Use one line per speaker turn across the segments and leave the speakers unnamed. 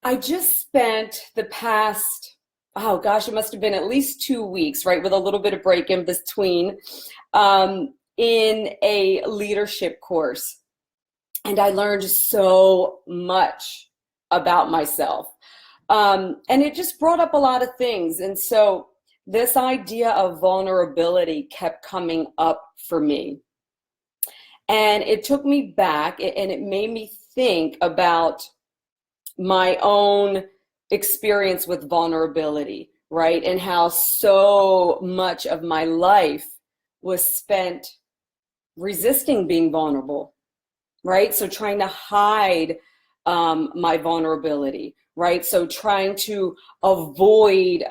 I just spent the past, oh gosh, it must have been at least 2 weeks, right, with a little bit of break in between, in a leadership course. And I learned so much about myself. And it just brought up a lot of things. And so this idea of vulnerability kept coming up for me. And it took me back and it made me think about my own experience with vulnerability, right? And how so much of my life was spent resisting being vulnerable, right? So trying to hide my vulnerability, right? So trying to avoid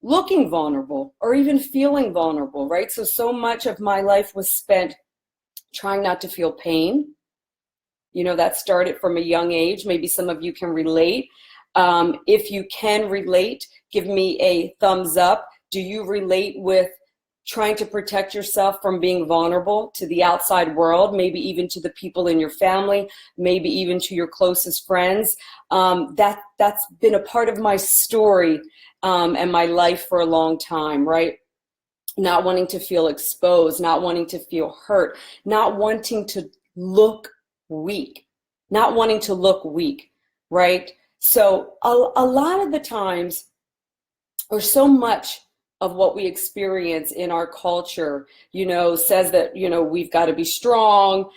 looking vulnerable or even feeling vulnerable, right? So much of my life was spent trying not to feel pain. You know, that started from a young age. Maybe some of you can relate. If you can relate, give me a thumbs up. Do you relate with trying to protect yourself from being vulnerable to the outside world, maybe even to the people in your family, maybe even to your closest friends? That's been a part of my story and my life for a long time, right? Not wanting to feel exposed, not wanting to feel hurt, not wanting to look weak, not wanting to look weak, right? So a lot of the times, or so much of what we experience in our culture, you know, says that, you know, we've got to be strong,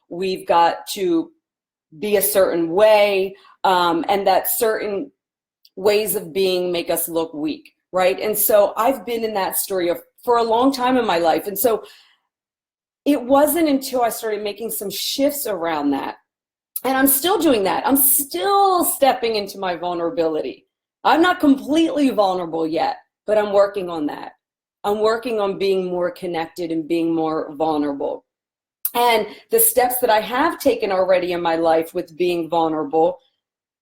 we've got to be a certain way, and that certain ways of being make us look weak, right? And so I've been in that story for a long time in my life. And so it wasn't until I started making some shifts around that. And I'm still doing that. I'm still stepping into my vulnerability. I'm not completely vulnerable yet, but I'm working on that. I'm working on being more connected and being more vulnerable. And the steps that I have taken already in my life with being vulnerable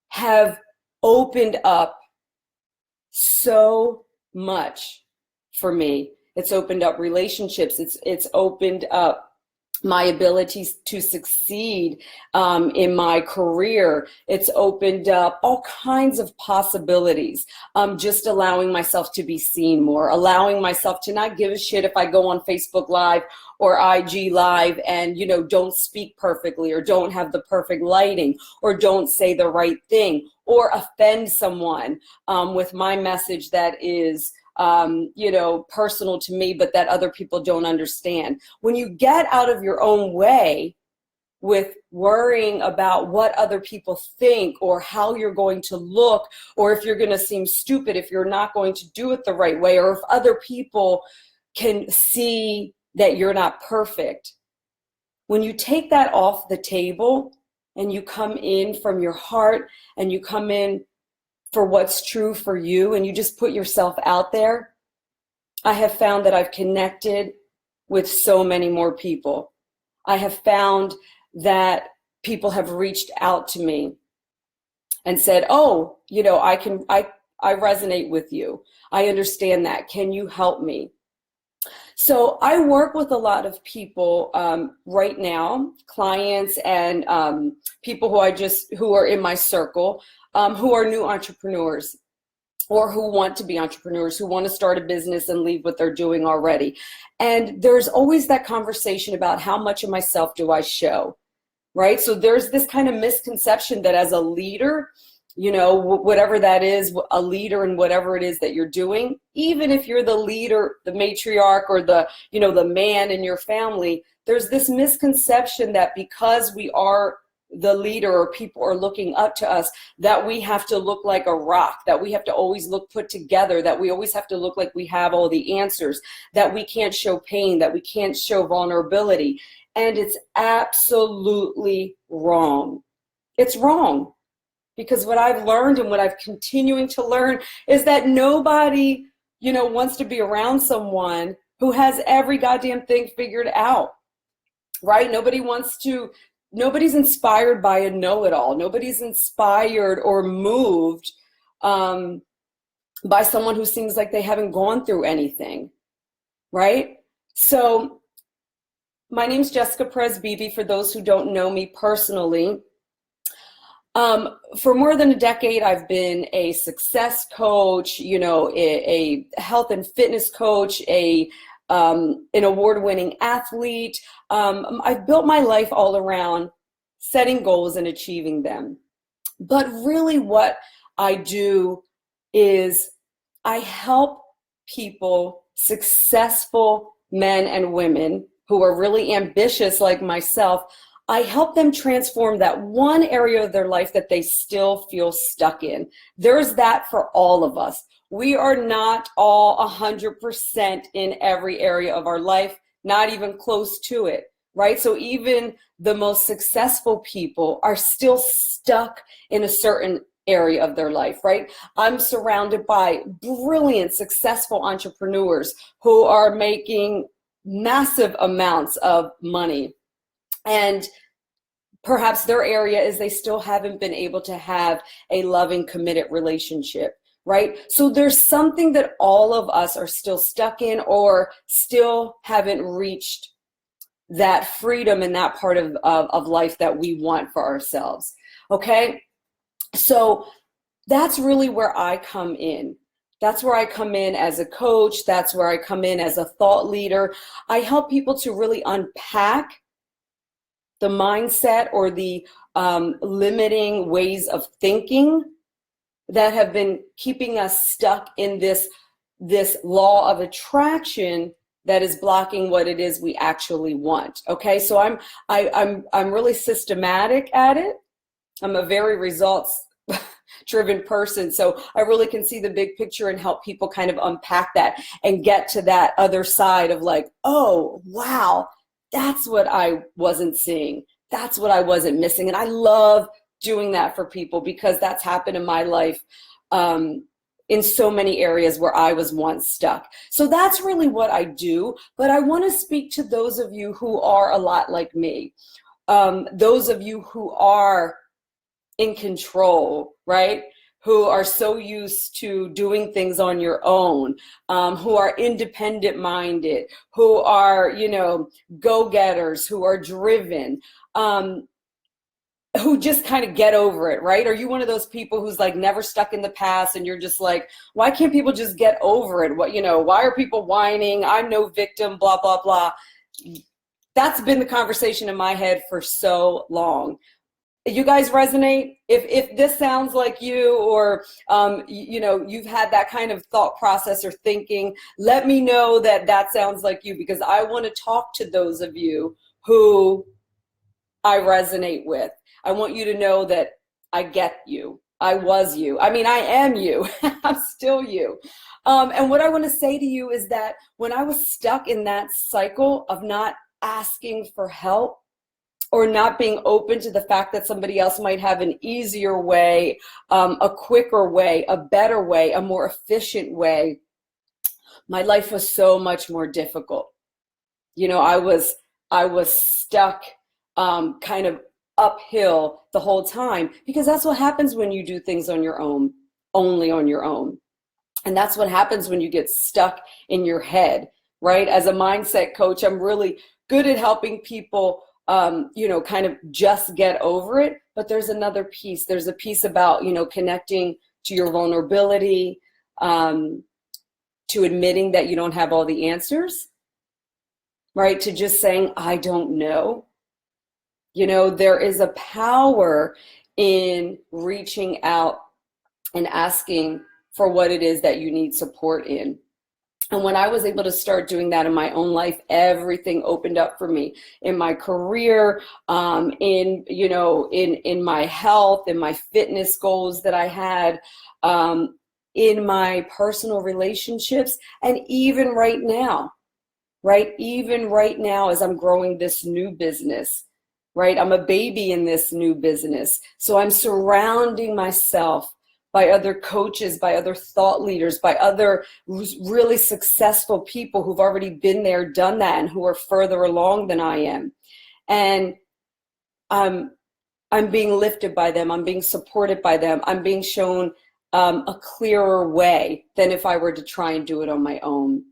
have opened up so much for me. It's opened up relationships. It's opened up my abilities to succeed in my career. It's opened up all kinds of possibilities. Just allowing myself to be seen more, allowing myself to not give a shit if I go on Facebook Live or IG Live and, you know, don't speak perfectly or don't have the perfect lighting or don't say the right thing or offend someone with my message that is you know, personal to me, but that other people don't understand. When you get out of your own way with worrying about what other people think or how you're going to look, or if you're going to seem stupid, if you're not going to do it the right way, or if other people can see that you're not perfect. When you take that off the table and you come in from your heart and you come in for what's true for you and you just put yourself out there, I have found that I've connected with so many more people. I have found that people have reached out to me and said, oh, you know, I resonate with you. I understand that. Can you help me? So I work with a lot of people right now, clients and people who are in my circle, who are new entrepreneurs or who want to be entrepreneurs, who want to start a business and leave what they're doing already. And there's always that conversation about how much of myself do I show, right? So there's this kind of misconception that as a leader, you know, whatever that is, a leader in whatever it is that you're doing, even if you're the leader, the matriarch, or the, you know, the man in your family, there's this misconception that because we are the leader or people are looking up to us, that we have to look like a rock, that we have to always look put together, that we always have to look like we have all the answers, that we can't show pain, that we can't show vulnerability. And it's absolutely wrong. It's wrong. Because what I've learned and what I've continuing to learn is that nobody, you know, wants to be around someone who has every goddamn thing figured out, right? Nobody's inspired by a know-it-all. Nobody's inspired or moved by someone who seems like they haven't gone through anything, right? So my name's Jessica Perez-Beebe, for those who don't know me personally. For more than a decade, I've been a success coach, a health and fitness coach, an award-winning athlete. I've built my life all around setting goals and achieving them. But really what I do is I help people, successful men and women who are really ambitious like myself, I help them transform that one area of their life that they still feel stuck in. There's that for all of us. We are not all 100% in every area of our life, not even close to it, right? So even the most successful people are still stuck in a certain area of their life, right? I'm surrounded by brilliant, successful entrepreneurs who are making massive amounts of money. And perhaps their area is they still haven't been able to have a loving, committed relationship, right? So there's something that all of us are still stuck in or still haven't reached that freedom in that part of life that we want for ourselves, okay? So that's really where I come in. That's where I come in as a coach. That's where I come in as a thought leader. I help people to really unpack the mindset or the limiting ways of thinking that have been keeping us stuck in this law of attraction that is blocking what it is we actually want. Okay, so I'm really systematic at it. I'm a very results driven person, so I really can see the big picture and help people kind of unpack that and get to that other side of like, oh wow, that's what I wasn't seeing. That's what I wasn't missing. And I love doing that for people because that's happened in my life in so many areas where I was once stuck. So that's really what I do. But I want to speak to those of you who are a lot like me. Those of you who are in control, right? Who are so used to doing things on your own, who are independent minded, who are, go-getters, who are driven, who just kind of get over it, right? Are you one of those people who's like never stuck in the past and you're just like, why can't people just get over it? Why are people whining? I'm no victim, blah, blah, blah. That's been the conversation in my head for so long. You guys resonate? If this sounds like you, or you've had that kind of thought process or thinking, let me know that sounds like you, because I want to talk to those of you who I resonate with. I want you to know that I get you. I was you. I mean, I am you. I'm still you. And what I want to say to you is that when I was stuck in that cycle of not asking for help, or not being open to the fact that somebody else might have an easier way, a quicker way, a better way, a more efficient way, my life was so much more difficult. I was stuck kind of uphill the whole time, because that's what happens when you do things on your own, only on your own. And that's what happens when you get stuck in your head, right? As a mindset coach, I'm really good at helping people kind of just get over it. But there's another piece. There's a piece about, connecting to your vulnerability, to admitting that you don't have all the answers, right? To just saying, I don't know. There is a power in reaching out and asking for what it is that you need support in. And when I was able to start doing that in my own life, everything opened up for me in my career, in my health, in my fitness goals that I had, in my personal relationships, and even right now, right? Even right now, as I'm growing this new business, right? I'm a baby in this new business. So I'm surrounding myself by other coaches, by other thought leaders, by other really successful people who've already been there, done that, and who are further along than I am. And I'm being lifted by them. I'm being supported by them. I'm being shown a clearer way than if I were to try and do it on my own.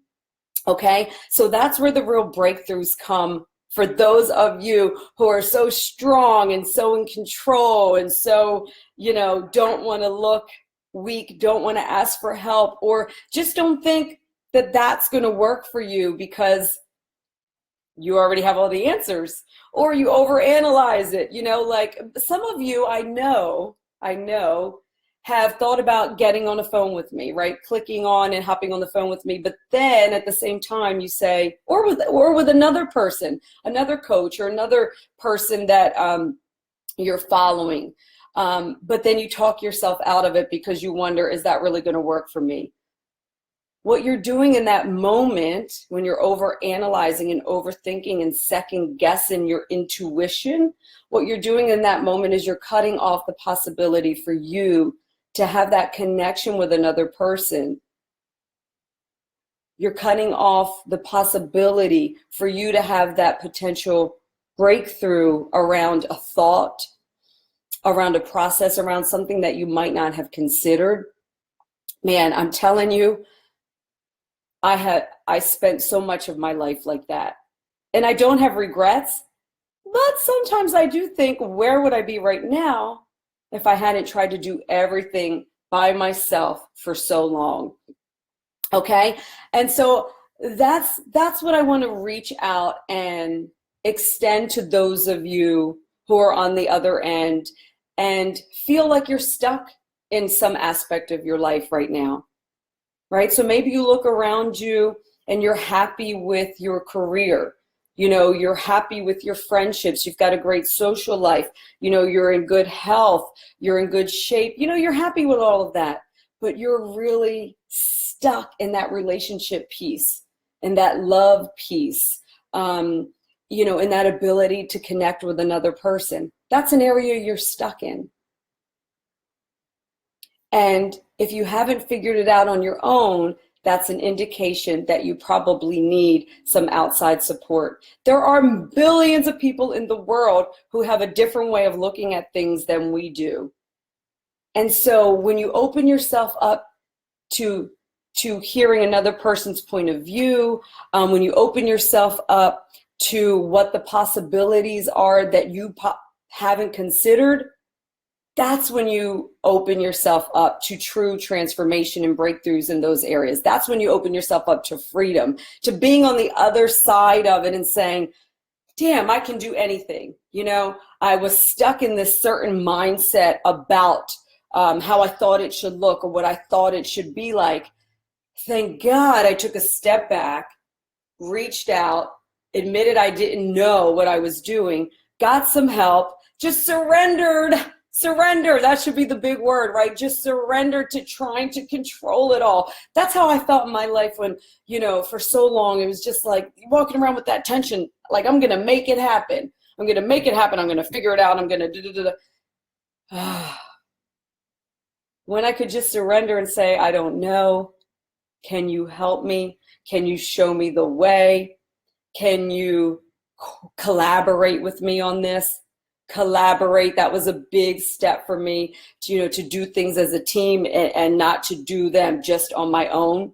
Okay, so that's where the real breakthroughs come For those of you who are so strong and so in control and so, don't want to look weak, don't want to ask for help, or just don't think that that's going to work for you because you already have all the answers, or you overanalyze it. Like some of you I know have thought about getting on a phone with me, right? Clicking on and hopping on the phone with me. But then at the same time you say, or with another person, another coach or another person that you're following. But then you talk yourself out of it because you wonder, is that really going to work for me? What you're doing in that moment when you're overanalyzing and overthinking and second guessing your intuition, what you're doing in that moment is you're cutting off the possibility for you to have that connection with another person. You're cutting off the possibility for you to have that potential breakthrough around a thought, around a process, around something that you might not have considered. Man, I'm telling you, I spent so much of my life like that. And I don't have regrets, but sometimes I do think, where would I be right now if I hadn't tried to do everything by myself for so long? Okay? And so that's what I want to reach out and extend to those of you who are on the other end and feel like you're stuck in some aspect of your life right now. Right? So maybe you look around you and you're happy with your career. You're happy with your friendships. You've got a great social life. You're in good health. You're in good shape. You're happy with all of that, but you're really stuck in that relationship piece and that love piece, in that ability to connect with another person. That's an area you're stuck in. And if you haven't figured it out on your own, that's an indication that you probably need some outside support. There are billions of people in the world who have a different way of looking at things than we do. And so when you open yourself up to hearing another person's point of view, when you open yourself up to what the possibilities are that you haven't considered, that's when you open yourself up to true transformation and breakthroughs in those areas. That's when you open yourself up to freedom, to being on the other side of it and saying, damn, I can do anything. I was stuck in this certain mindset about how I thought it should look or what I thought it should be like. Thank God I took a step back, reached out, admitted I didn't know what I was doing, got some help, just surrendered. Surrender, that should be the big word, right? Just surrender to trying to control it all. That's how I felt in my life when, for so long, it was just like walking around with that tension, like I'm going to make it happen. I'm going to make it happen. I'm going to figure it out. I'm going to When I could just surrender and say, I don't know. Can you help me? Can you show me the way? Can you collaborate with me on this? Collaborate. That was a big step for me to do things as a team and not to do them just on my own.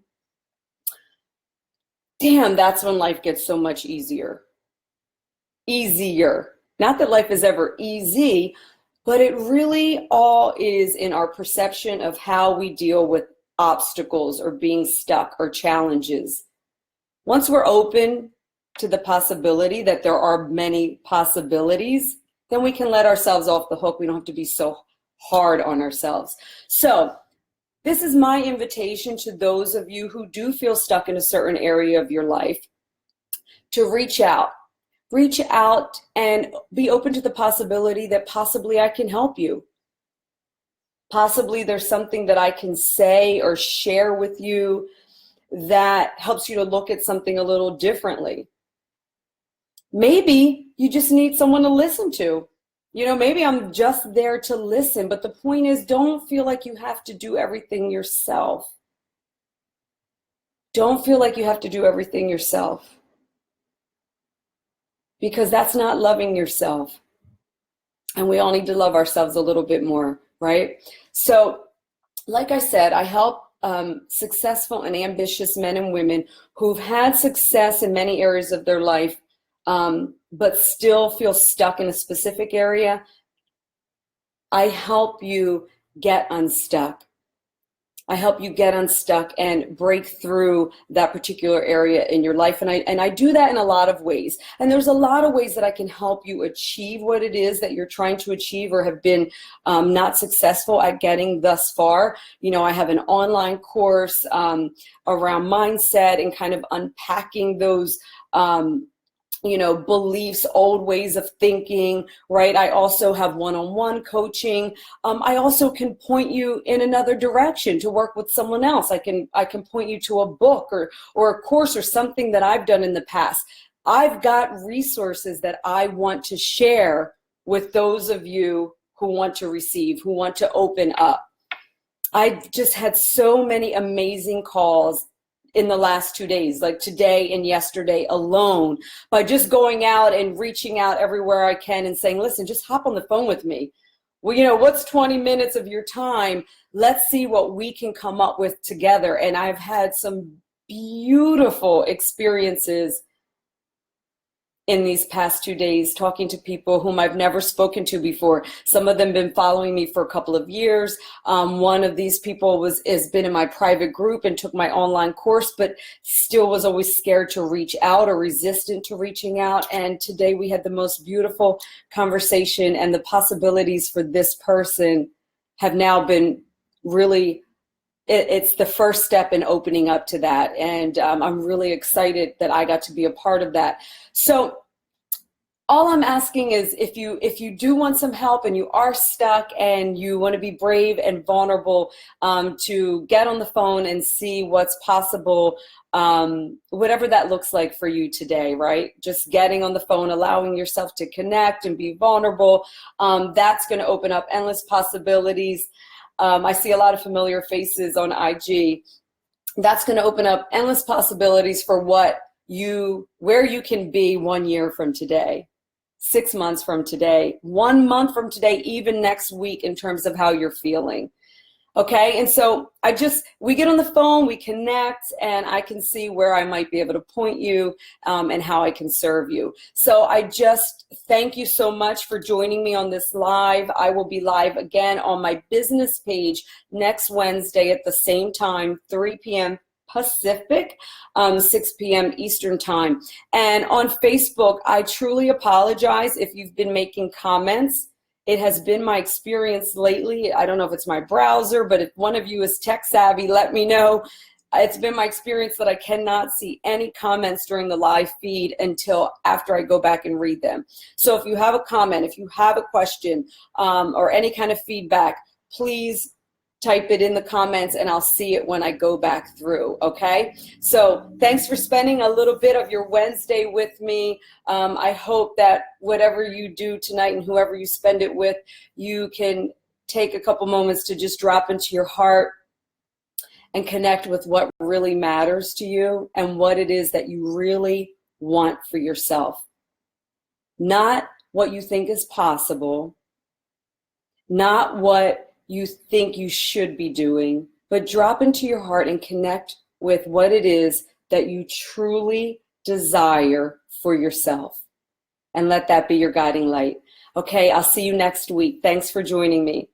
Damn, that's when life gets so much easier. Not that life is ever easy, but it really all is in our perception of how we deal with obstacles or being stuck or challenges. Once we're open to the possibility that there are many possibilities, then we can let ourselves off the hook. We don't have to be so hard on ourselves. So this is my invitation to those of you who do feel stuck in a certain area of your life to reach out and be open to the possibility that possibly I can help you. Possibly there's something that I can say or share with you that helps you to look at something a little differently. Maybe you just need someone to listen to. Maybe I'm just there to listen, but the point is, don't feel like you have to do everything yourself. Don't feel like you have to do everything yourself, because that's not loving yourself. And we all need to love ourselves a little bit more, right? So, like I said, I help successful and ambitious men and women who've had success in many areas of their life but still feel stuck in a specific area, I help you get unstuck. I help you get unstuck and break through that particular area in your life. And I do that in a lot of ways. And there's a lot of ways that I can help you achieve what it is that you're trying to achieve or have been not successful at getting thus far. You know, I have an online course around mindset and kind of unpacking those beliefs, old ways of thinking, right? I also have one-on-one coaching. I also can point you in another direction to work with someone else. I can point you to a book or a course or something that I've done in the past. I've got resources that I want to share with those of you who want to receive, who want to open up. I just had so many amazing calls in the last 2 days, like today and yesterday alone, by just going out and reaching out everywhere I can and saying, listen, just hop on the phone with me. Well, what's 20 minutes of your time? Let's see what we can come up with together. And I've had some beautiful experiences in these past 2 days, talking to people whom I've never spoken to before. Some of them been following me for a couple of years. One of these people has been in my private group and took my online course, but still was always scared to reach out or resistant to reaching out. And today we had the most beautiful conversation, and the possibilities for this person have now been really, it's the first step in opening up to that. And I'm really excited that I got to be a part of that. So all I'm asking is, if you do want some help and you are stuck and you want to be brave and vulnerable, to get on the phone and see what's possible, whatever that looks like for you today, right? Just getting on the phone, allowing yourself to connect and be vulnerable, that's going to open up endless possibilities. I see a lot of familiar faces on IG. That's going to open up endless possibilities for where you can be 1 year from today, 6 months from today, 1 month from today, even next week, in terms of how you're feeling. Okay, and so we get on the phone, we connect, and I can see where I might be able to point you and how I can serve you. So I just thank you so much for joining me on this live. I will be live again on my business page next Wednesday at the same time, 3 p.m. Pacific, 6 p.m. Eastern time. And on Facebook, I truly apologize if you've been making comments. It has been my experience lately. I don't know if it's my browser, but if one of you is tech savvy, let me know. It's been my experience that I cannot see any comments during the live feed until after I go back and read them. So if you have a comment, if you have a question, or any kind of feedback, please type it in the comments and I'll see it when I go back through, okay? So thanks for spending a little bit of your Wednesday with me. I hope that whatever you do tonight and whoever you spend it with, you can take a couple moments to just drop into your heart and connect with what really matters to you and what it is that you really want for yourself. Not what you think is possible, not what you think you should be doing, but drop into your heart and connect with what it is that you truly desire for yourself. And let that be your guiding light. Okay, I'll see you next week. Thanks for joining me.